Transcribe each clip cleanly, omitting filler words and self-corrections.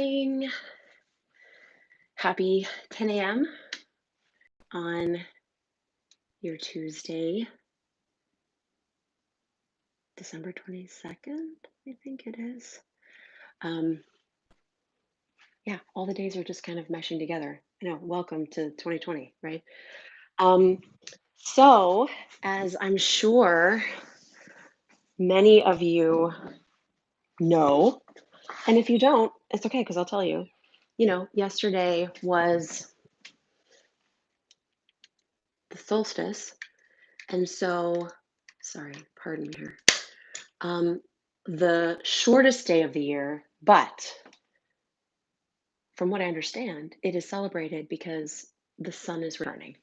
Morning. Happy 10 a.m. on your Tuesday, December 22nd, I think it is. Um, yeah, all the days are just kind of meshing together. I know, welcome to 2020, right? Um, so, as I'm sure many of you know, and if you don't, it's okay because I'll tell you. Yesterday was the solstice, and so, sorry, pardon me here. um, the shortest day of the year, but from what I understand, it is celebrated because the sun is returning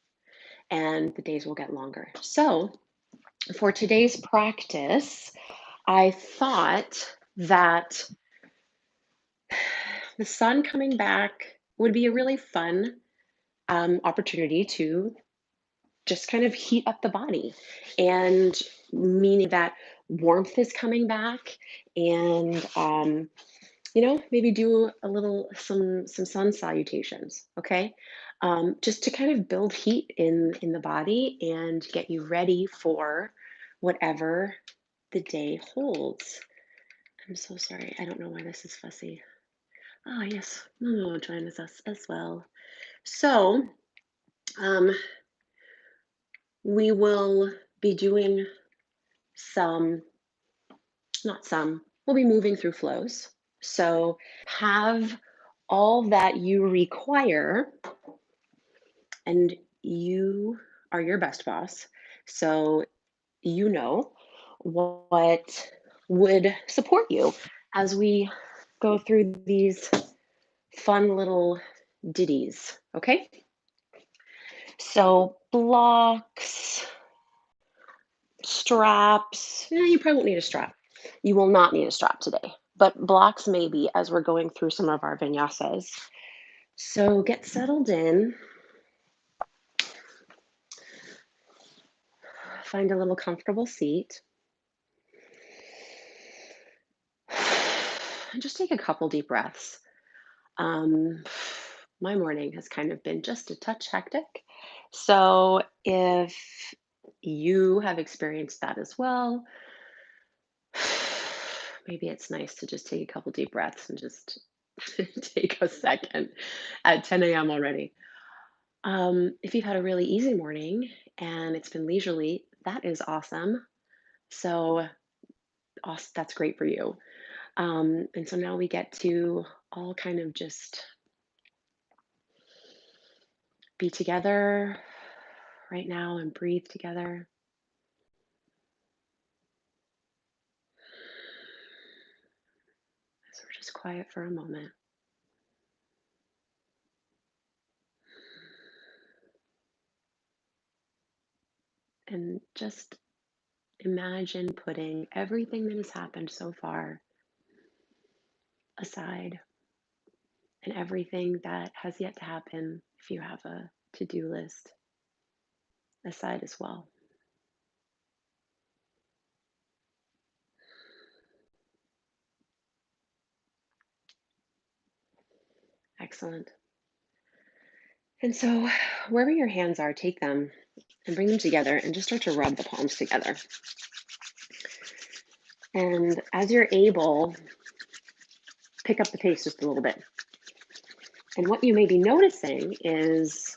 and the days will get longer. So, for today's practice, I thought that the sun coming back would be a really fun opportunity to just kind of heat up the body, and meaning that warmth is coming back, and maybe do a little some sun salutations, okay? Just to kind of build heat in the body and get you ready for whatever the day holds. I'm so sorry. I don't know why this is fussy. Oh yes, no, join us as well. So um, we will be doing some, not some, we'll be moving through flows. So have all that you require, and you are your best boss. So you know what would support you as we go through these fun little ditties. Okay? So blocks, straps. You probably won't need a strap. You will not need a strap today, but blocks maybe as we're going through some of our vinyasas. So get settled in. Find a little comfortable seat. And just take a couple deep breaths. My morning has kind of been just a touch hectic. So if you have experienced that as well, maybe it's nice to just take a couple deep breaths and just take a second at 10 a.m. already. If you've had a really easy morning and it's been leisurely, that is awesome. So that's great for you. And so now we get to all kind of just be together right now and breathe together. So we're just quiet for a moment. And just imagine putting everything that has happened so far aside, and everything that has yet to happen, if you have a to-do list, aside as well. Excellent. And so, wherever your hands are, take them and bring them together and just start to rub the palms together. And as you're able, pick up the pace just a little bit. And what you may be noticing is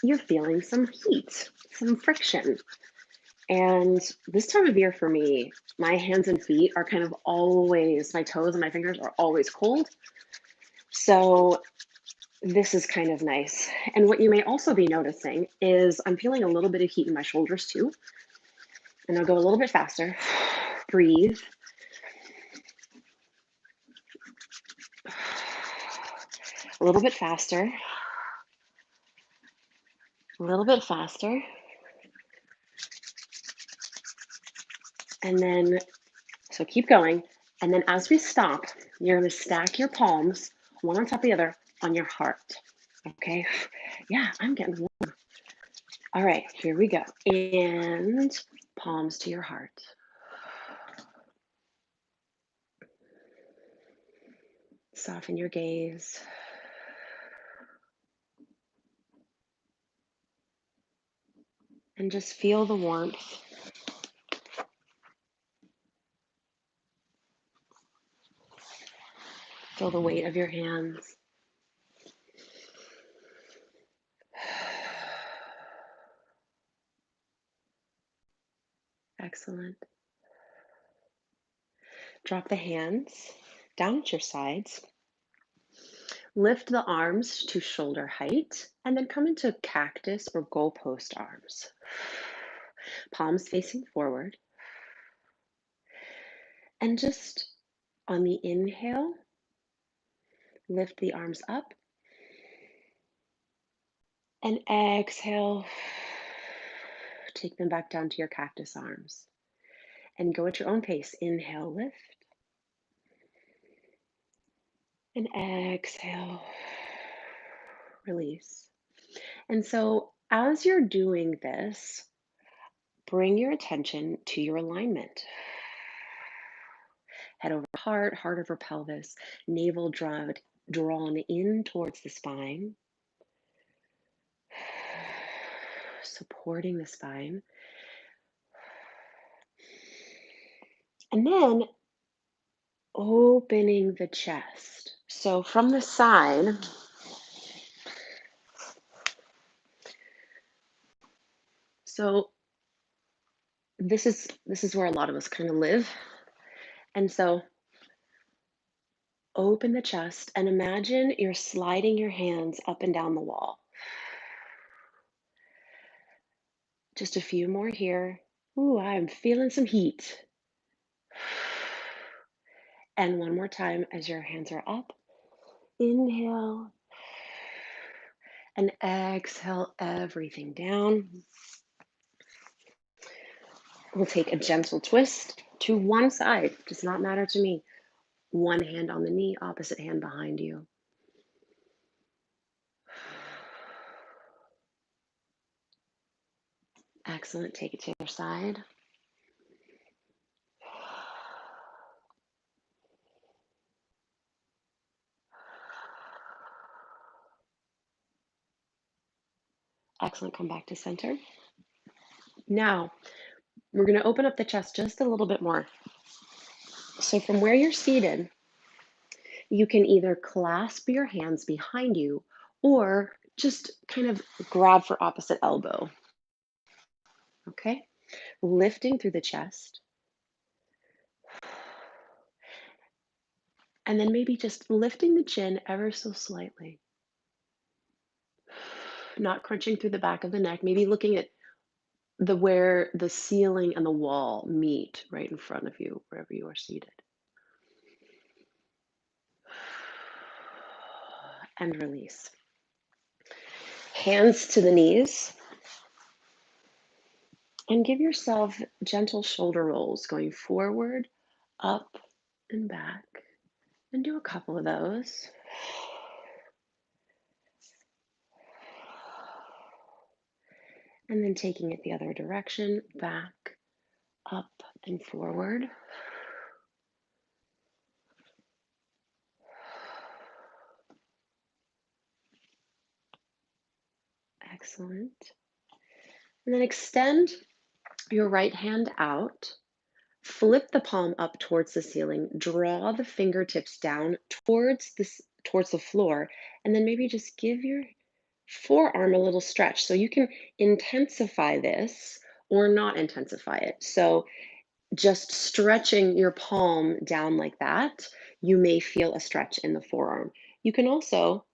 you're feeling some heat, some friction. And this time of year for me, my hands and feet are kind of always, my toes and my fingers are always cold. So this is kind of nice. And what you may also be noticing is I'm feeling a little bit of heat in my shoulders too. And I'll go a little bit faster. Breathe. A little bit faster. A little bit faster. And then, so keep going. And then as we stop, you're going to stack your palms one on top of the other on your heart. Okay? Yeah, I'm getting warm. All right, here we go. And palms to your heart. Soften your gaze and just feel the warmth. Feel the weight of your hands. Excellent. Drop the hands down at your sides. Lift the arms to shoulder height and then come into cactus or goalpost arms. Palms facing forward. And just on the inhale, lift the arms up and exhale. Take them back down to your cactus arms and go at your own pace. Inhale, lift, and exhale, release. And so, as you're doing this, bring your attention to your alignment. Head over heart, heart over pelvis, navel drawn in towards the spine, supporting the spine. And then opening the chest. So from the side, so this is where a lot of us kind of live. And so open the chest and imagine you're sliding your hands up and down the wall. Just a few more here. Ooh, I'm feeling some heat. And one more time as your hands are up. Inhale and exhale everything down. We'll take a gentle twist to one side. Does not matter to me. One hand on the knee, opposite hand behind you. Excellent. Take it to the other side. Excellent. Come back to center. Now, we're going to open up the chest just a little bit more. So from where you're seated, you can either clasp your hands behind you or just kind of grab for opposite elbow. Okay? Lifting through the chest. And then maybe just lifting the chin ever so slightly. Not crunching through the back of the neck, maybe looking at where the ceiling and the wall meet right in front of you, wherever you are seated. And release. Hands to the knees. And give yourself gentle shoulder rolls going forward, up, and back. And do a couple of those. And then taking it the other direction, back, up, and forward. Excellent. And then extend your right hand out. Flip the palm up towards the ceiling. Draw the fingertips down towards the floor, and then maybe just give your forearm a little stretch. So you can intensify this or not intensify it. So just stretching your palm down like that, you may feel a stretch in the forearm. You can also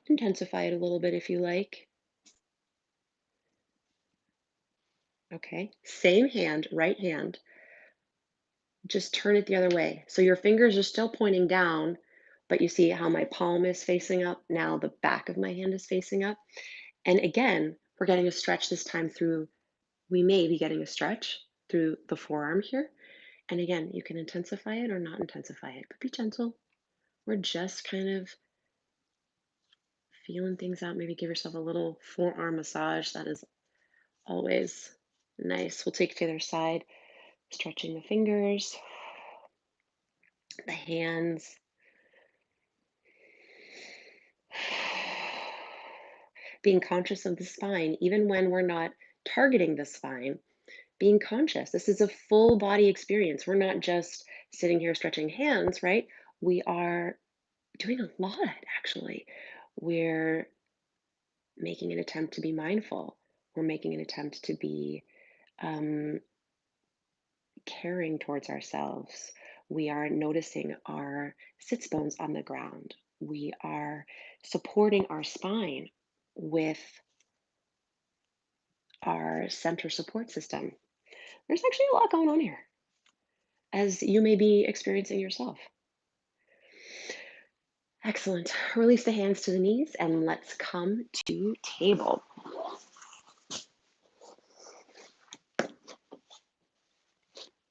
intensify it a little bit if you like. Okay, same hand, right hand, just turn it the other way. So your fingers are still pointing down, but you see how my palm is facing up? Now the back of my hand is facing up. And again, we're getting a stretch this time through, we may be getting a stretch through the forearm here. And again, you can intensify it or not intensify it, but be gentle. We're just kind of feeling things out. Maybe give yourself a little forearm massage. That is always nice. We'll take it to the other side, stretching the fingers, the hands. being conscious of the spine, even when we're not targeting the spine, being conscious. This is a full body experience. We're not just sitting here stretching hands, right? We are doing a lot, actually. We're making an attempt to be mindful. We're making an attempt to be um, caring towards ourselves. We are noticing our sits bones on the ground. We are supporting our spine with our center support system. There's actually a lot going on here, as you may be experiencing yourself. Excellent. Release the hands to the knees and let's come to table.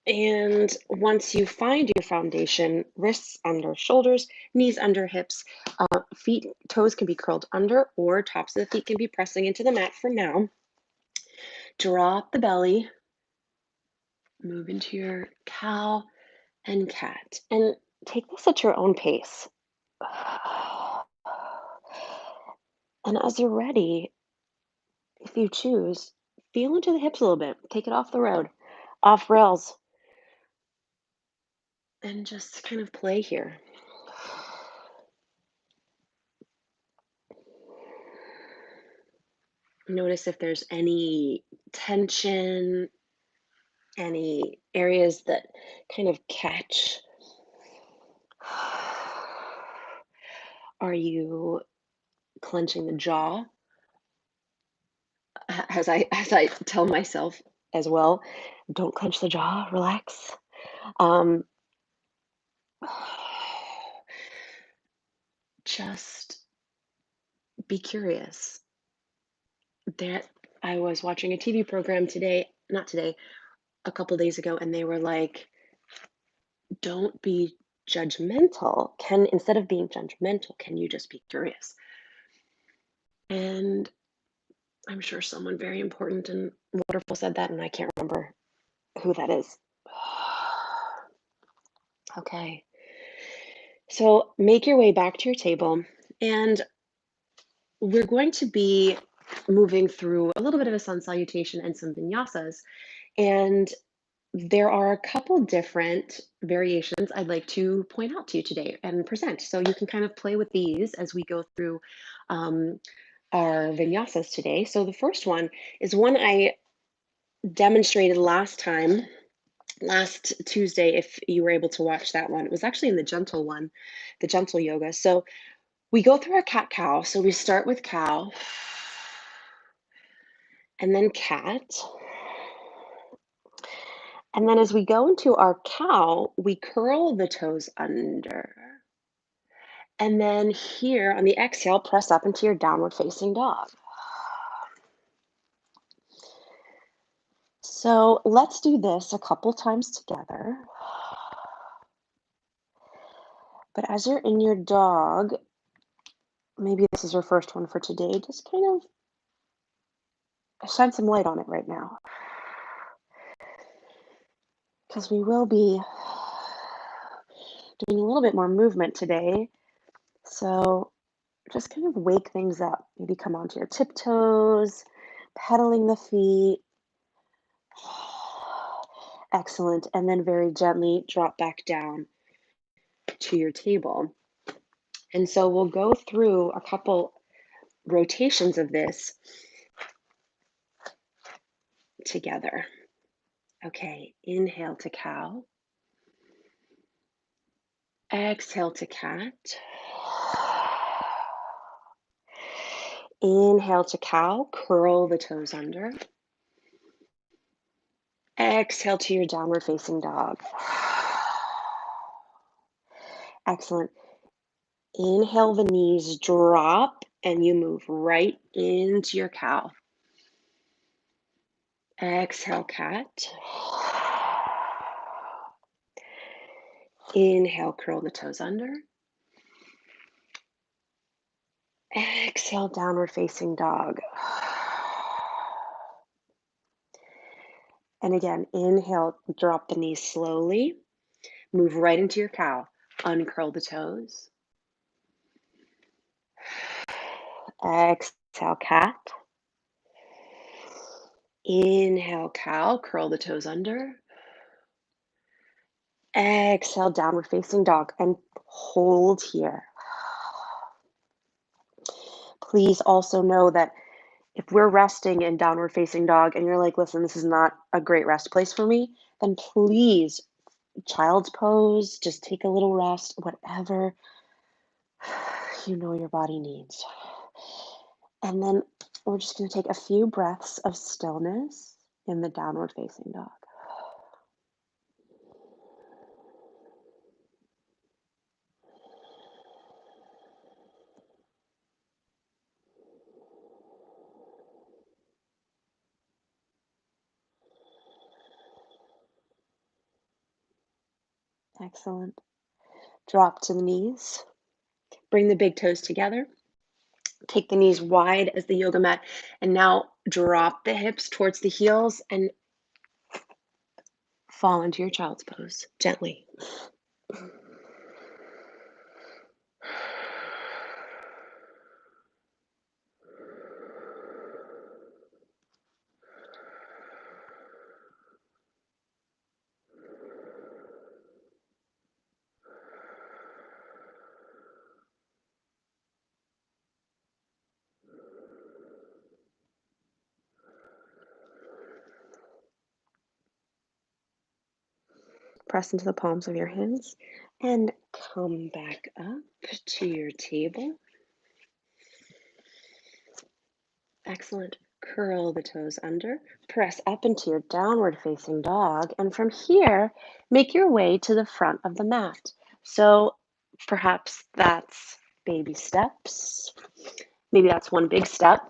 And once you find your foundation, wrists under shoulders, knees under hips, feet, toes can be curled under or tops of the feet can be pressing into the mat for now. Drop the belly, move into your cow and cat, and take this at your own pace. And as you're ready, if you choose, feel into the hips a little bit, take it off the road, off rails, and just kind of play here. Notice if there's any tension, any areas that kind of catch. Are you clenching the jaw? As I tell myself as well, don't clench the jaw, relax. Um, just be curious. That I was watching a TV program today, not today, a couple days ago, and they were like, don't be judgmental. Can instead of being judgmental, can you just be curious? And I'm sure someone very important and wonderful said that, and I can't remember who that is. Okay. So make your way back to your table, and we're going to be moving through a little bit of a sun salutation and some vinyasas. And there are a couple different variations I'd like to point out to you today and present. So you can kind of play with these as we go through um, our vinyasas today. So the first one is one I demonstrated last Tuesday, if you were able to watch that one. It was actually in the gentle one, the gentle yoga. So we go through our cat cow. So we start with cow and then cat. And then as we go into our cow, we curl the toes under. And then here on the exhale, press up into your downward facing dog. So let's do this a couple times together. But as you're in your dog, maybe this is your first one for today, just kind of shine some light on it right now. Because we will be doing a little bit more movement today. So just kind of wake things up. Maybe come onto your tiptoes, pedaling the feet. Excellent. And then very gently drop back down to your table. And so we'll go through a couple rotations of this together. Okay, inhale to cow. Exhale to cat. Inhale to cow, curl the toes under. Exhale to your downward facing dog. Excellent. Inhale, the knees drop and you move right into your cow. Exhale, cat. Inhale, curl the toes under. Exhale, downward facing dog. And again, inhale, drop the knees slowly. Move right into your cow. Uncurl the toes. Exhale, Exhale, cat. Inhale, cow. Curl the toes under. Exhale, downward facing dog, and hold here. Please also know that if we're resting in downward facing dog and you're like, listen, this is not a great rest place for me, then please, child's pose, just take a little rest, whatever you know your body needs. And then we're just going to take a few breaths of stillness in the downward facing dog. Excellent. Drop to the knees. Bring the big toes together. Take the knees wide as the yoga mat. And now drop the hips towards the heels and fall into your child's pose gently. Press into the palms of your hands and come back up to your table. Excellent. Curl the toes under, press up into your downward facing dog, and from here, make your way to the front of the mat. So perhaps that's baby steps. Maybe that's one big step.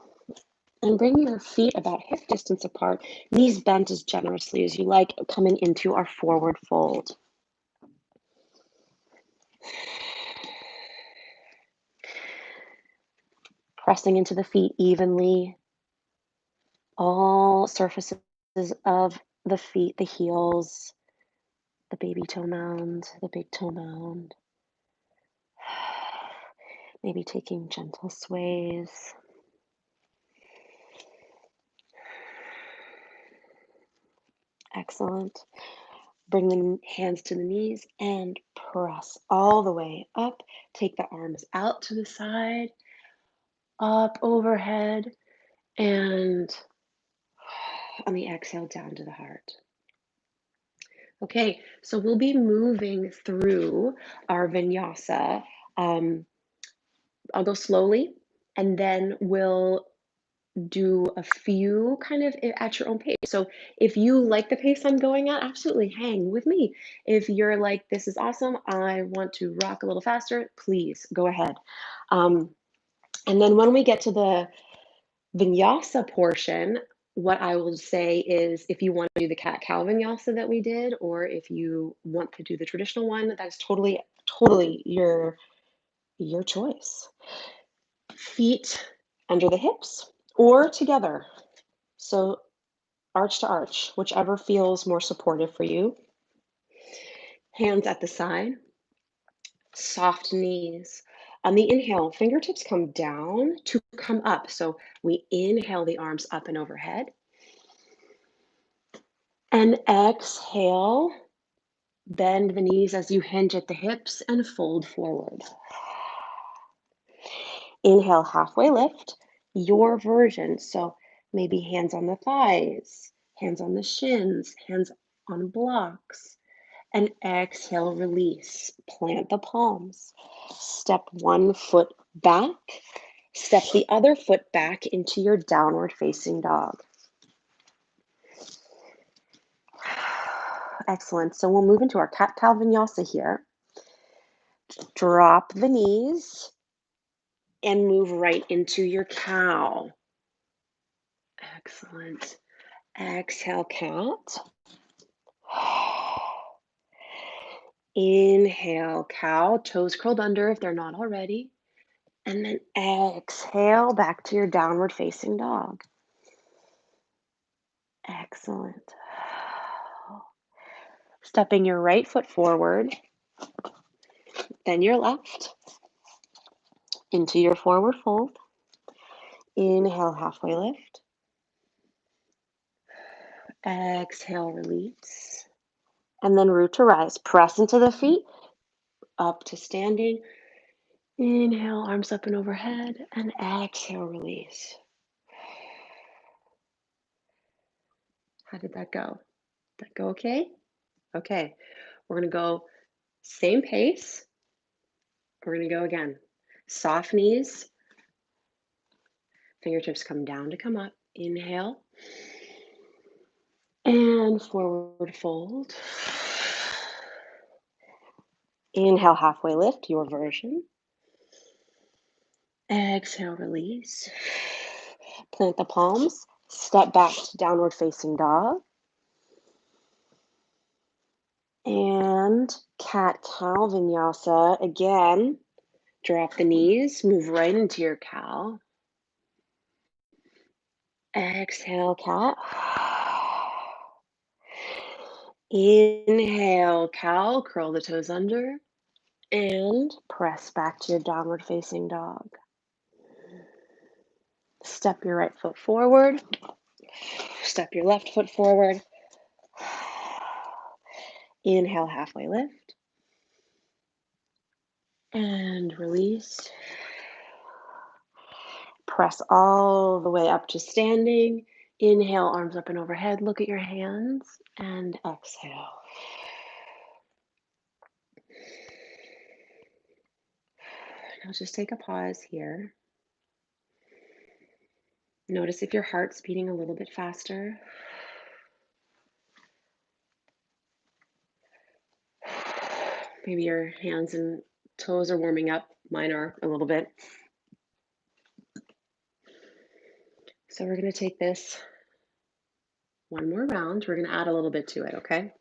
And bring your feet about hip distance apart, knees bent as generously as you like, coming into our forward fold. Pressing into the feet evenly, all surfaces of the feet, the heels, the baby toe mound, the big toe mound. Maybe taking gentle sways. Excellent. Bring the hands to the knees and press all the way up. Take the arms out to the side, up overhead, and on the exhale down to the heart. Okay, so we'll be moving through our vinyasa. I'll go slowly, and then we'll do a few kind of at your own pace. So if you like the pace I'm going at, absolutely hang with me. If you're like, this is awesome, I want to rock a little faster, please go ahead. Um, and then when we get to the vinyasa portion, what I will say is if you want to do the cat-cow vinyasa that we did, or if you want to do the traditional one, that's totally your choice. Feet under the hips or together. So arch to arch, whichever feels more supportive for you. Hands at the side, soft knees. On the inhale, fingertips come down to come up. So we inhale the arms up and overhead. And exhale, bend the knees as you hinge at the hips and fold forward. Inhale, halfway lift, your version. So maybe hands on the thighs, hands on the shins, hands on blocks. And exhale, release. Plant the palms. Step one foot back. Step the other foot back into your downward facing dog. Excellent. So we'll move into our cat-cow vinyasa here. Drop the knees and move right into your cow. Excellent. Exhale, cat. Inhale, cow. Toes curled under if they're not already. And then exhale back to your downward facing dog. Excellent. Stepping your right foot forward, then your left into your forward fold. Inhale, halfway lift. Exhale, release. And then root to rise. Press into the feet, up to standing. Inhale, arms up and overhead, and exhale, release. How did that go? Did that go okay? Okay, we're gonna go same pace. We're gonna go again. Soft knees, fingertips come down to come up. Inhale, and forward fold. Inhale, halfway lift, your version. Exhale, release. Plant the palms, step back to downward facing dog. And cat-cow vinyasa. Again, drop the knees, move right into your cow. Exhale, cat. Inhale, cow, curl the toes under. And press back to your downward facing dog. Step your right foot forward. Step your left foot forward. Inhale, halfway lift. And release. Press all the way up to standing. Inhale, arms up and overhead. Look at your hands. And exhale. Now just take a pause here. Notice if your heart's beating a little bit faster. Maybe your hands and toes are warming up. Mine are a little bit. So we're going to take this one more round. We're going to add a little bit to it, okay?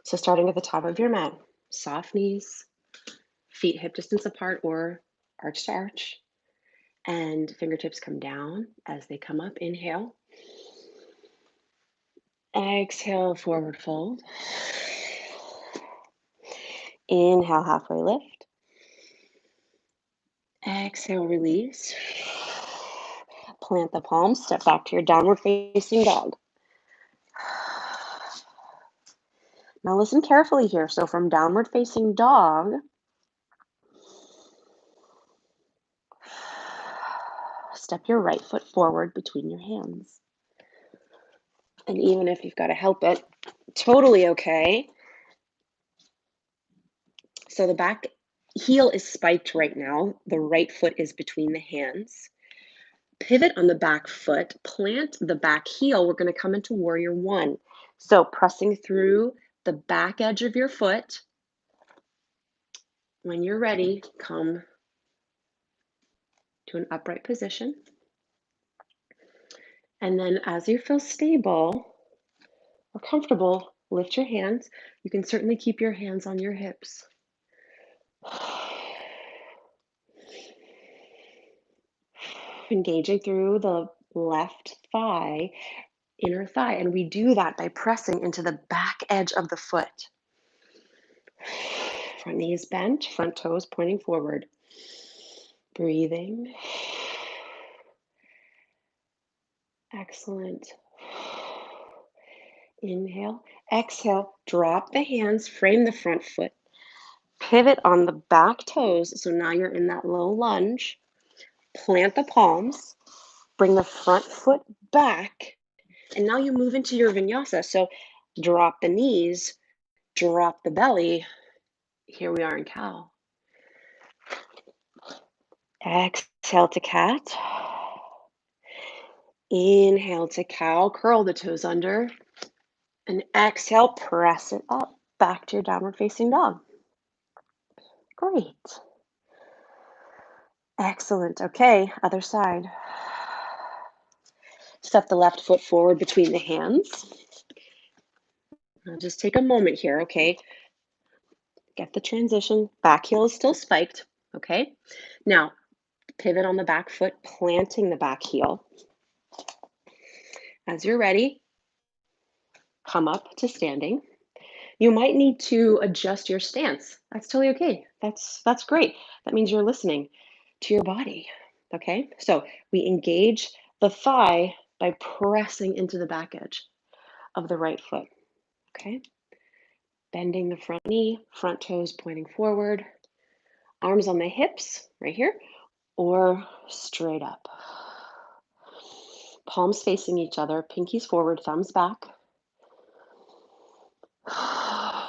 So starting at the top of your mat, soft knees, feet hip distance apart or arch to arch, and fingertips come down as they come up. Inhale. Exhale, forward fold. Inhale, halfway lift. Exhale, release. Plant the palms, step back to your downward facing dog. Now listen carefully here. So from downward facing dog, step your right foot forward between your hands. And even if you've got to help it, totally okay. So the back heel is spiked right now. The right foot is between the hands. Pivot on the back foot, plant the back heel. We're going to come into warrior one. So pressing through the back edge of your foot. When you're ready, come to an upright position. And then as you feel stable or comfortable, lift your hands. You can certainly keep your hands on your hips. Engaging through the left thigh, inner thigh. And we do that by pressing into the back edge of the foot. Front knee is bent, front toes pointing forward. Breathing. Excellent. Inhale. Exhale. Drop the hands, frame the front foot. Pivot on the back toes. So now you're in that low lunge. Plant the palms. Bring the front foot back. And now you move into your vinyasa. So drop the knees, drop the belly. Here we are in cow. Exhale to cat. Inhale to cow. Curl the toes under. And exhale, press it up. Back to your downward facing dog. Great. Excellent. Okay, other side. Step the left foot forward between the hands. Now just take a moment here, okay? Get the transition. Back heel is still spiked, okay? Now, pivot on the back foot, planting the back heel. As you're ready, come up to standing. You might need to adjust your stance. That's totally okay. That's great. That means you're listening to your body. Okay, so we engage the thigh by pressing into the back edge of the right foot. Okay, bending the front knee, front toes pointing forward, arms on the hips right here, or straight up. Palms facing each other, pinkies forward, thumbs back.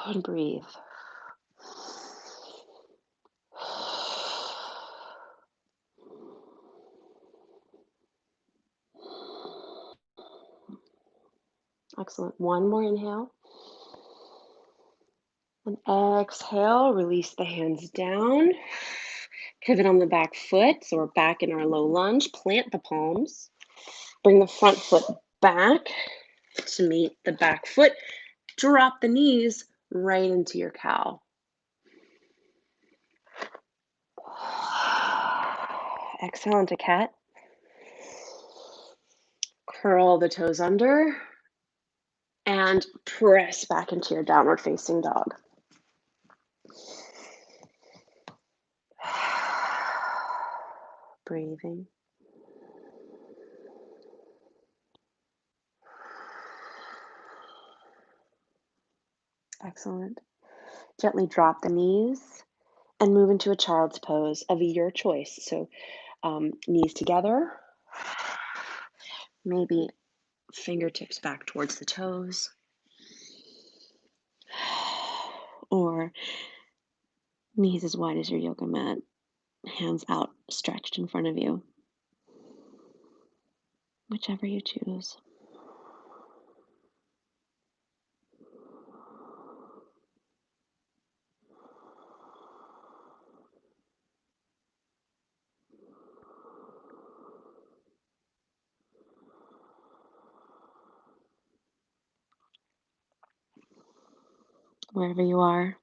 And breathe. Excellent. One more inhale. And exhale, release the hands down. Pivot on the back foot. So we're back in our low lunge. Plant the palms. Bring the front foot back to meet the back foot. Drop the knees right into your cow. Exhale into cat. Curl the toes under and press back into your downward facing dog. Breathing. Excellent. Gently drop the knees and move into a child's pose of your choice. So knees together, maybe fingertips back towards the toes, or knees as wide as your yoga mat, hands out stretched in front of you, whichever you choose. Wherever you are,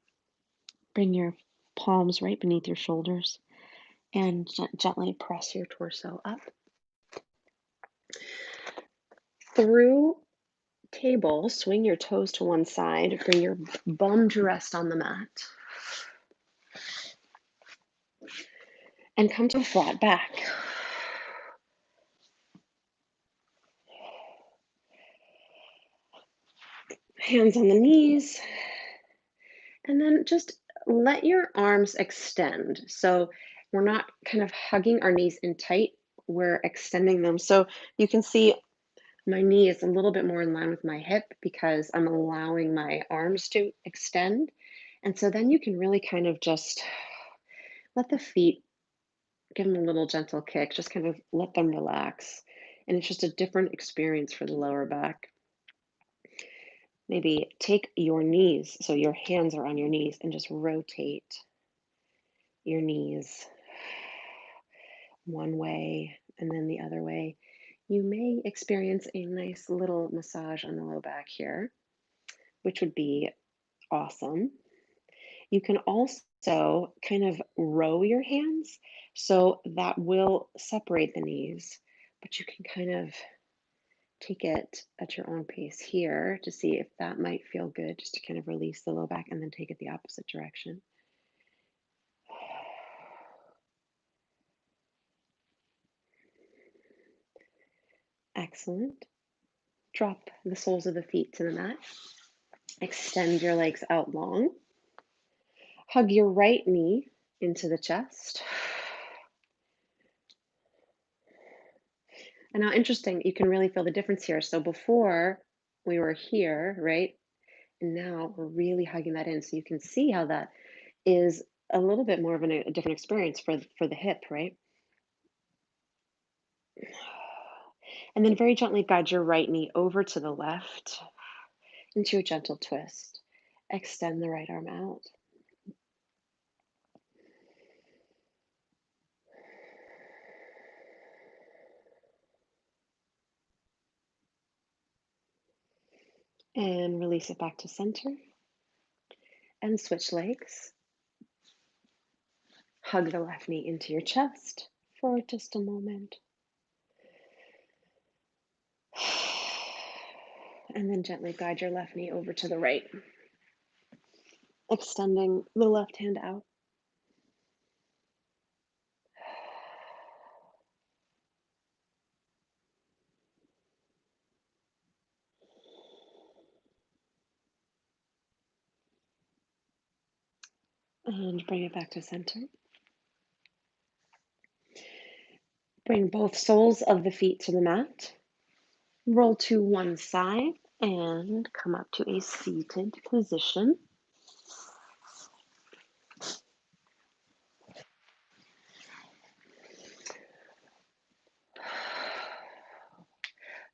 bring your palms right beneath your shoulders and gently press your torso up. Through table, swing your toes to one side, bring your bum to rest on the mat, and come to a flat back. Hands on the knees, and then just let your arms extend. So we're not kind of hugging our knees in tight, we're extending them. So you can see my knee is a little bit more in line with my hip because I'm allowing my arms to extend. And so then you can really kind of just let the feet give them a little gentle kick, just kind of let them relax. And it's just a different experience for the lower back. Maybe take your knees, so your hands are on your knees, and just rotate your knees one way and then the other way. You may experience a nice little massage on the low back here, which would be awesome. You can also kind of row your hands, so that will separate the knees, but you can kind of take it at your own pace here to see if that might feel good, just to kind of release the low back and then take it the opposite direction. Excellent. Drop the soles of the feet to the mat. Extend your legs out long. Hug your right knee into the chest. And now, interesting, you can really feel the difference here. So before we were here, right? And now we're really hugging that in. So you can see how that is a little bit more of a different experience for the hip, right? And then very gently guide your right knee over to the left into a gentle twist. Extend the right arm out. And release it back to center. And switch legs. Hug the left knee into your chest for just a moment. And then gently guide your left knee over to the right, extending the left hand out. And bring it back to center. Bring both soles of the feet to the mat. Roll to one side and come up to a seated position.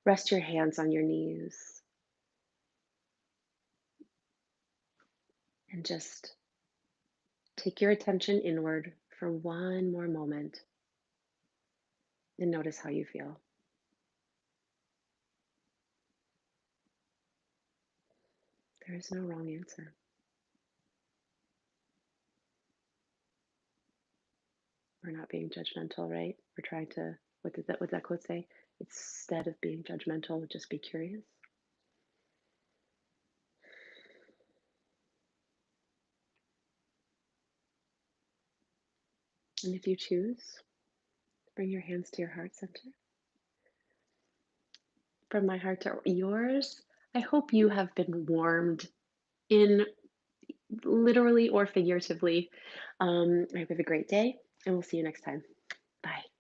Rest your hands on your knees and just take your attention inward for one more moment and notice how you feel. There is no wrong answer. We're not being judgmental, right? We're trying to, what did that quote say? Instead of being judgmental, just be curious. And if you choose, bring your hands to your heart center. From my heart to yours, I hope you have been warmed in literally or figuratively. I hope you have a great day, and we'll see you next time. Bye.